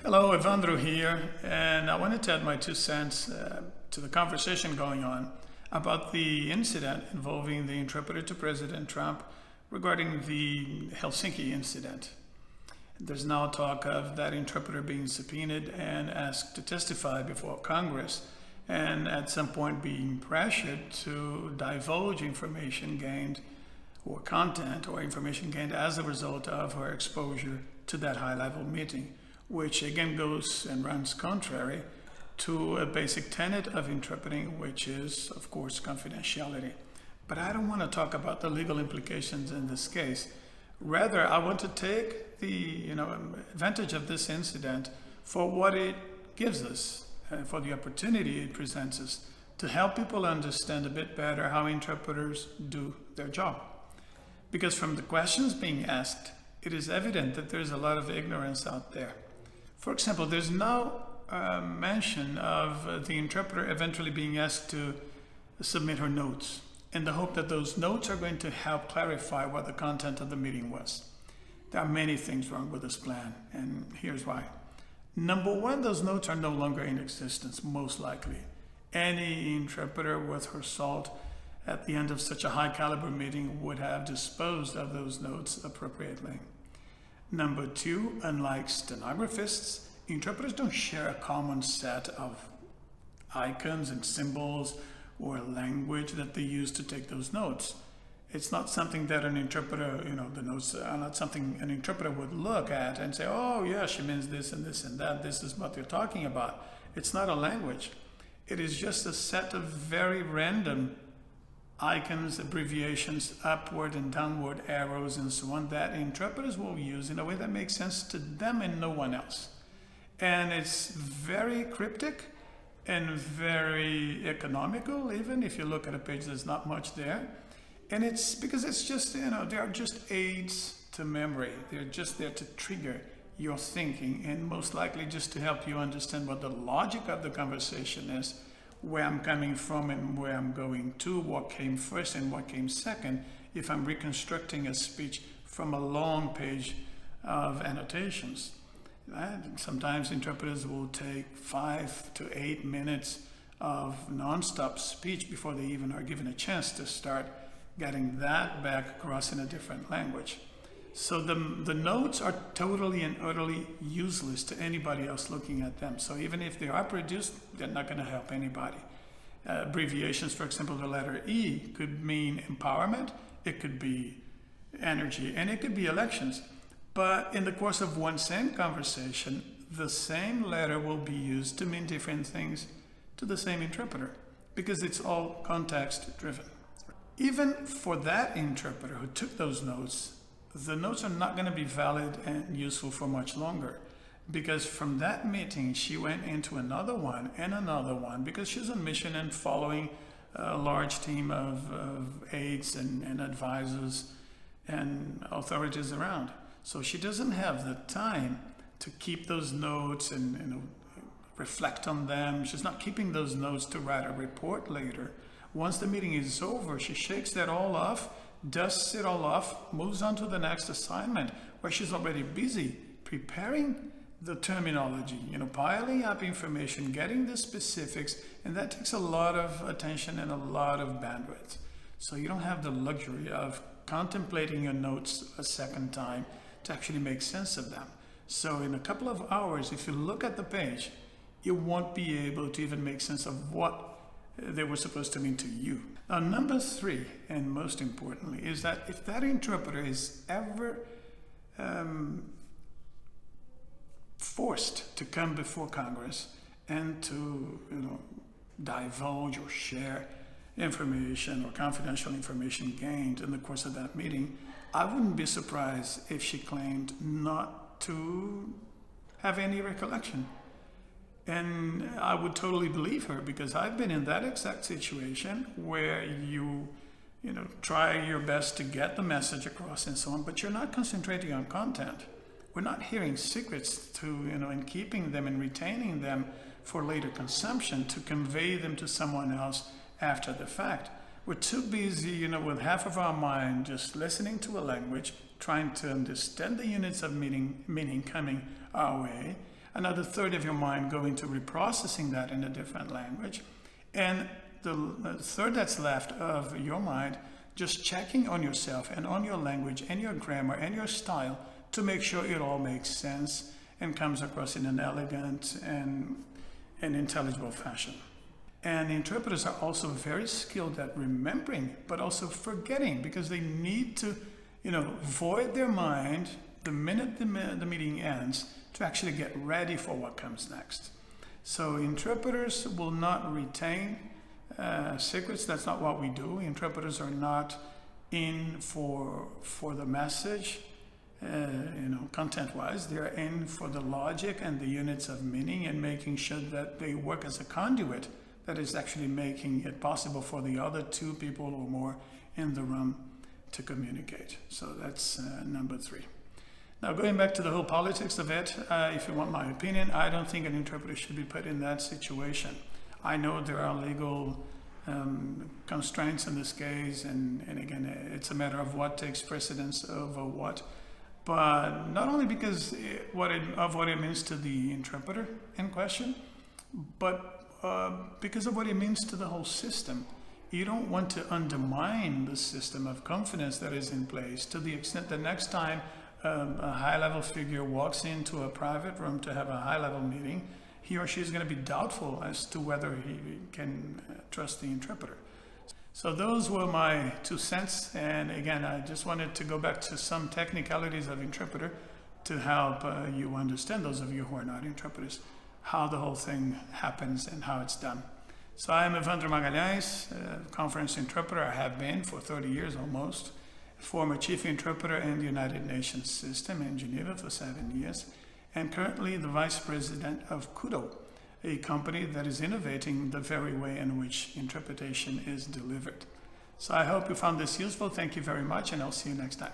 Hello, Evandro here, and I wanted to add my 2 cents to the conversation going on about the incident involving the interpreter to President Trump regarding the Helsinki incident. There's now talk of that interpreter being subpoenaed and asked to testify before Congress, and at some point being pressured to divulge information gained or content or information gained as a result of her exposure to that high-level meeting, which again goes and runs contrary to a basic tenet of interpreting, which is, of course, confidentiality. But I don't want to talk about the legal implications in this case. Rather, I want to take the advantage of this incident for what it gives us, for the opportunity it presents us to help people understand a bit better how interpreters do their job. Because from the questions being asked, it is evident that there's a lot of ignorance out there. For example, there's no mention of the interpreter eventually being asked to submit her notes in the hope that those notes are going to help clarify what the content of the meeting was. There are many things wrong with this plan, and here's why. Number one, those notes are no longer in existence, most likely. Any interpreter worth her salt at the end of such a high caliber meeting would have disposed of those notes appropriately. Number two, unlike stenographers, interpreters don't share a common set of icons and symbols or language that they use to take those notes. It's not something that an interpreter, the notes are not something an interpreter would look at and say, oh yeah, she means this and this and that, this is what they're talking about. It's not a language. It is just a set of very random icons, abbreviations, upward and downward arrows, and so on, that interpreters will use in a way that makes sense to them and no one else. And it's very cryptic and very economical, even if you look at a page, there's not much there. And it's because it's just, they are just aids to memory. They're just there to trigger your thinking and most likely just to help you understand what the logic of the conversation is, where I'm coming from and where I'm going to, what came first and what came second, if I'm reconstructing a speech from a long page of annotations. Sometimes interpreters will take 5 to 8 minutes of non-stop speech before they even are given a chance to start getting that back across in a different language. So the notes are totally and utterly useless to anybody else looking at them. So even if they are produced, they're not going to help anybody. Abbreviations, for example, the letter E could mean empowerment, it could be energy, and it could be elections. But in the course of one same conversation, the same letter will be used to mean different things to the same interpreter, because it's all context driven. Even for that interpreter who took those notes, the notes are not going to be valid and useful for much longer, because from that meeting she went into another one and another one, because she's on mission and following a large team of aides and advisors and authorities around. So she doesn't have the time to keep those notes and reflect on them. She's not keeping those notes to write a report later. Once the meeting is over, she shakes that all off, dusts it all off, moves on to the next assignment, where she's already busy preparing the terminology, piling up information, getting the specifics, and that takes a lot of attention and a lot of bandwidth. So you don't have the luxury of contemplating your notes a second time to actually make sense of them. So in a couple of hours, if you look at the page, you won't be able to even make sense of what they were supposed to mean to you. Now, number three, and most importantly, is that if that interpreter is ever forced to come before Congress and to divulge or share information or confidential information gained in the course of that meeting, I wouldn't be surprised if she claimed not to have any recollection. And I would totally believe her, because I've been in that exact situation where you try your best to get the message across and so on, but you're not concentrating on content. We're not hearing secrets and keeping them and retaining them for later consumption to convey them to someone else after the fact. We're too busy, with half of our mind just listening to a language, trying to understand the units of meaning coming our way, another third of your mind going to reprocessing that in a different language, and the third that's left of your mind just checking on yourself and on your language and your grammar and your style to make sure it all makes sense and comes across in an elegant and intelligible fashion. And interpreters are also very skilled at remembering, but also forgetting, because they need to, void their mind the minute the meeting ends to actually get ready for what comes next. So interpreters will not retain secrets. That's not what we do. Interpreters are not in for the message, content-wise. They're in for the logic and the units of meaning and making sure that they work as a conduit that is actually making it possible for the other two people or more in the room to communicate. So that's number 3. Now, going back to the whole politics of it, if you want my opinion, I don't think an interpreter should be put in that situation. I know there are legal constraints in this case, and again, it's a matter of what takes precedence over what, but not only because of what it means to the interpreter in question, but because of what it means to the whole system. You don't want to undermine the system of confidence that is in place to the extent that next time a high-level figure walks into a private room to have a high-level meeting, he or she is going to be doubtful as to whether he can trust the interpreter. So those were my 2 cents. And again, I just wanted to go back to some technicalities of interpreter to help you understand, those of you who are not interpreters, how the whole thing happens and how it's done. So I am Evandro Magalhães, conference interpreter. I have been for 30 years almost, former chief interpreter in the United Nations system in Geneva for 7 years, and currently the vice president of Kudo, a company that is innovating the very way in which interpretation is delivered. So I hope you found this useful. Thank you very much, and I'll see you next time.